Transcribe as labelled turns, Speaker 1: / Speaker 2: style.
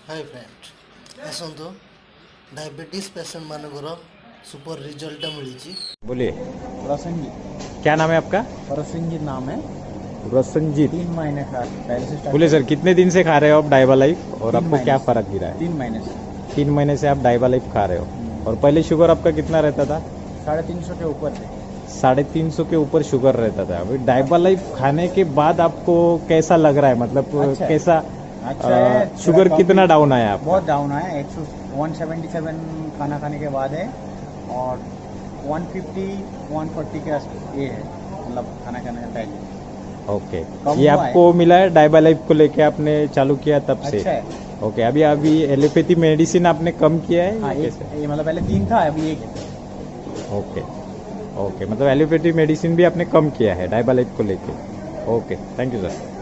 Speaker 1: Hi friend आसतु diabetes patient मानकर super result मिली।
Speaker 2: बोलिए।
Speaker 3: प्रसंगित
Speaker 2: क्या नाम है आपका?
Speaker 3: प्रसंगित नाम है।
Speaker 2: रसंजीत।
Speaker 3: 3 महीने का पहले से स्टार्ट
Speaker 2: बोले सर, कितने दिन से खा रहे हो आप डाइबा लाइफ और
Speaker 3: 3
Speaker 2: आपको
Speaker 3: महीने
Speaker 2: क्या
Speaker 3: से।
Speaker 2: फर्क गिरा है?
Speaker 3: 3 महीने से
Speaker 2: 3 महीने से आप डाइबा लाइफ खा रहे हो और पहले शुगर आपका कितना रहता था?
Speaker 3: 350 के ऊपर थे।
Speaker 2: 350 के ऊपर शुगर रहता था। अभी डाइबा लाइफ खाने के बाद आपको कैसा लग रहा है? मतलब
Speaker 3: अच्छा है।
Speaker 2: कैसा
Speaker 3: अच्छा है।
Speaker 2: शुगर
Speaker 3: थोड़ा
Speaker 2: कितना
Speaker 3: कम-
Speaker 2: डाउन आया आपका?
Speaker 3: बहुत डाउन आया। 177 खाना खाने के बाद है और 150 140 के ये है, मतलब खाना खाने का पहले।
Speaker 2: ओके।
Speaker 3: कम
Speaker 2: ये
Speaker 3: हुआ है।
Speaker 2: आपको मिला है डाइबा लाइफ को लेके आपने चालू किया तब से?
Speaker 3: अच्छा है।
Speaker 2: ओके। अभी एलोपैथी मेडिसिन आपने कम किया है
Speaker 3: हाँ,
Speaker 2: या
Speaker 3: एक
Speaker 2: कैसे?
Speaker 3: ये मतलब पहले 3 था, अभी 1 है।
Speaker 2: ओके ओके, मतलब एलोपैथी मेडिसिन भी आपने कम किया है डाइबा लाइफ को लेके। Okay, thank you sir.